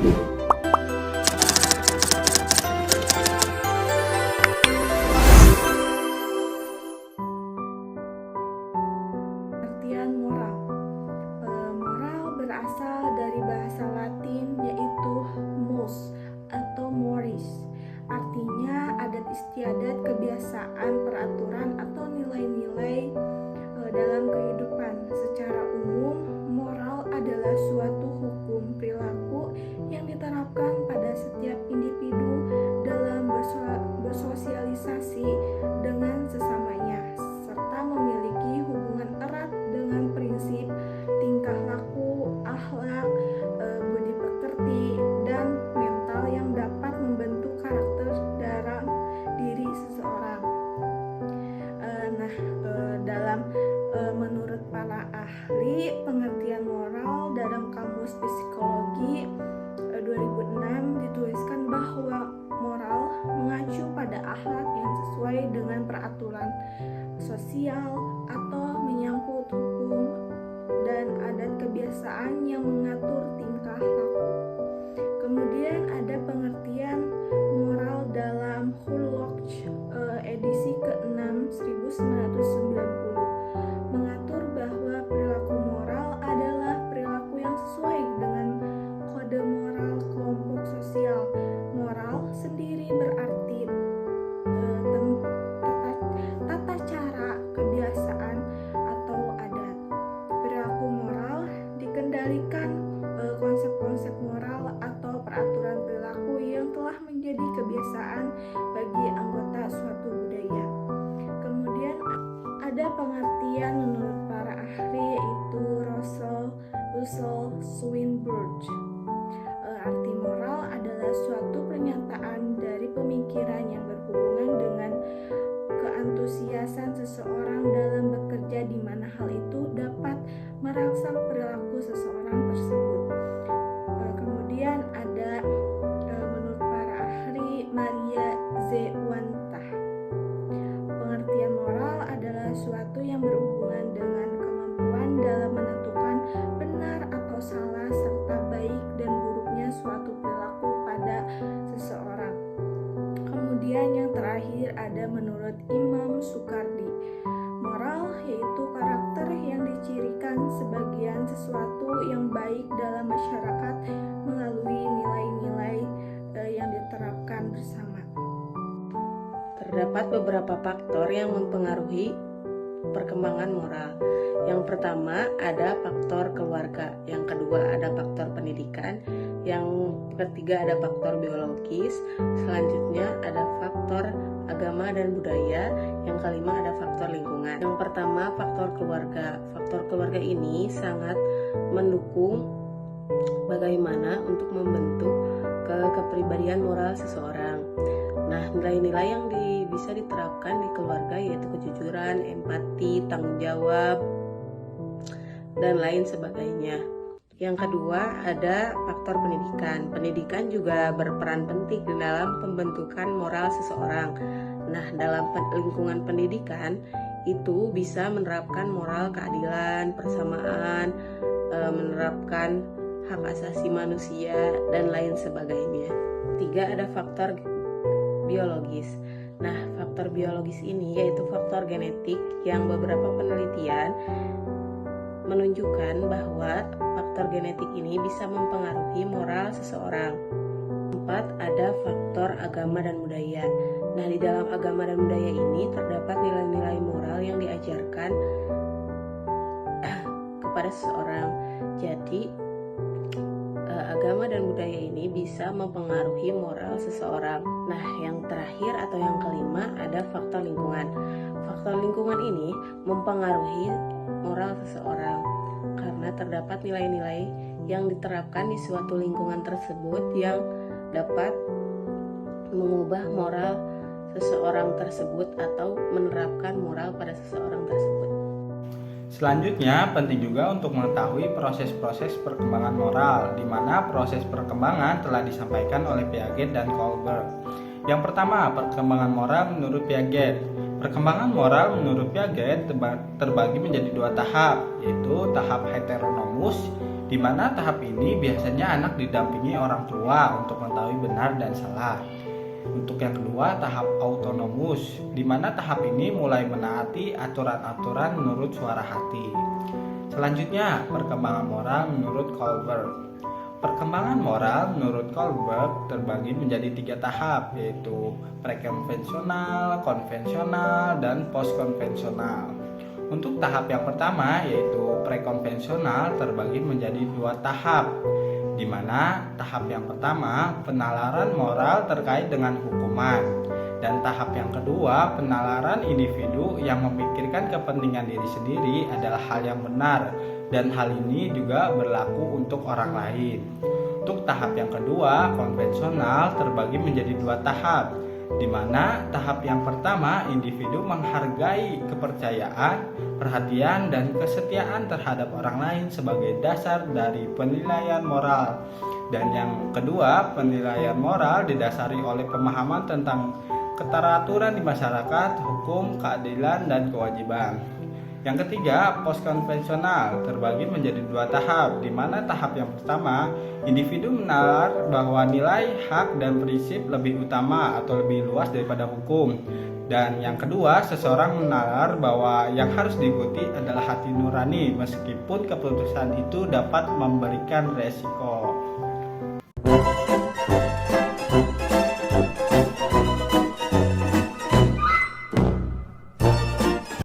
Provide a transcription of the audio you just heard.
Pengertian moral. Moral berasal dari bahasa Latin yaitu mos atau moris. Artinya adat istiadat, kebiasaan, peraturan atau nilai-nilai dalam kehidupan. Secara umum, moral adalah suatu hukum perilaku yang diterapkan pada setiap individu dalam bersosialisasi dengan sesamanya, serta memiliki hubungan erat dengan prinsip tingkah laku, akhlak, budi pekerti, dan mental yang dapat membentuk karakter dalam diri seseorang. Menurut para ahli, pengertian moral dalam Kamus Psikologi 2006 dituliskan bahwa moral mengacu pada akhlak yang sesuai dengan peraturan sosial atau menyangkut hukum dan adat kebiasaan yang mengatur tingkah laku. Kemudian ada pengertian moral dalam Hulok edisi ke-6 1990 mengatur bahwa perilaku moral adalah perilaku yang sesuai dengan kode moral kelompok sosial. Moral sendiri berarti tata cara, kebiasaan, atau adat. Perilaku moral dikendalikan konsep-konsep moral atau peraturan perilaku yang telah menjadi kebiasaan bagi anggota suatu budaya. Kemudian ada pengertian menurut para ahli yaitu Russell Swinburne. Arti moral adalah suatu pernyataan dari pemikiran yang berhubungan dengan keantusiasan seseorang dalam bekerja di mana hal itu dapat merangsang perilaku seseorang tersebut. Kemudian ada menurut para ahli Maria Zewantah. Pengertian moral adalah suatu yang berhubungan dengan kemampuan dalam menentukan benar atau salah serta baik dan buruknya suatu perilaku pada seseorang. Kemudian yang terakhir ada menurut Imam Sukardi. Moral yaitu karakter yang dicirikan sebagian sesuatu yang baik dalam masyarakat melalui nilai-nilai yang diterapkan bersama. Terdapat beberapa faktor yang mempengaruhi perkembangan moral. Yang pertama ada faktor keluarga, yang kedua ada faktor pendidikan, yang ketiga ada faktor biologis, selanjutnya ada faktor agama dan budaya, yang kelima ada faktor lingkungan. Yang pertama faktor keluarga. Faktor keluarga ini sangat mendukung bagaimana untuk membentuk kepribadian moral seseorang. Nah, nilai-nilai yang bisa diterapkan di keluarga yaitu kejujuran, empati, tanggung jawab, dan lain sebagainya. Yang kedua ada faktor pendidikan. Pendidikan juga berperan penting dalam pembentukan moral seseorang. Nah, dalam lingkungan pendidikan itu bisa menerapkan moral keadilan, persamaan, menerapkan hak asasi manusia, dan lain sebagainya. Tiga ada faktor biologis. Nah, faktor biologis ini yaitu faktor genetik yang beberapa penelitian menunjukkan bahwa faktor genetik ini bisa mempengaruhi moral seseorang. 4 ada faktor agama dan budaya. Nah, di dalam agama dan budaya ini terdapat nilai-nilai moral yang diajarkan kepada seseorang. Jadi, agama dan budaya ini bisa mempengaruhi moral seseorang. Nah, yang terakhir atau yang kelima ada faktor lingkungan. Faktor lingkungan ini mempengaruhi moral seseorang karena terdapat nilai-nilai yang diterapkan di suatu lingkungan tersebut yang dapat mengubah moral seseorang tersebut atau menerapkan moral pada seseorang tersebut. Selanjutnya, penting juga untuk mengetahui proses-proses perkembangan moral, di mana proses perkembangan telah disampaikan oleh Piaget dan Kohlberg. Yang pertama, perkembangan moral menurut Piaget. Perkembangan moral menurut Piaget terbagi menjadi dua tahap, yaitu tahap heteronomus di mana tahap ini biasanya anak didampingi orang tua untuk mengetahui benar dan salah. Untuk yang kedua, tahap autonomus, di mana tahap ini mulai menaati aturan-aturan menurut suara hati. Selanjutnya, perkembangan moral menurut Kohlberg. Perkembangan moral menurut Kohlberg terbagi menjadi 3 tahap, yaitu prekonvensional, konvensional, dan postkonvensional. Untuk tahap yang pertama, yaitu prekonvensional, terbagi menjadi 2 tahap, di mana tahap yang pertama penalaran moral terkait dengan hukuman, dan tahap yang kedua penalaran individu yang memikirkan kepentingan diri sendiri adalah hal yang benar, dan hal ini juga berlaku untuk orang lain. Untuk tahap yang kedua konvensional terbagi menjadi 2 tahap, di mana tahap yang pertama individu menghargai kepercayaan, perhatian, dan kesetiaan terhadap orang lain sebagai dasar dari penilaian moral. Dan yang kedua, penilaian moral didasari oleh pemahaman tentang keteraturan di masyarakat, hukum, keadilan, dan kewajiban. Yang ketiga, postkonvensional terbagi menjadi 2 tahap, di mana tahap yang pertama, individu menalar bahwa nilai, hak, dan prinsip lebih utama atau lebih luas daripada hukum. Dan yang kedua, seseorang menalar bahwa yang harus diikuti adalah hati nurani, meskipun keputusan itu dapat memberikan resiko.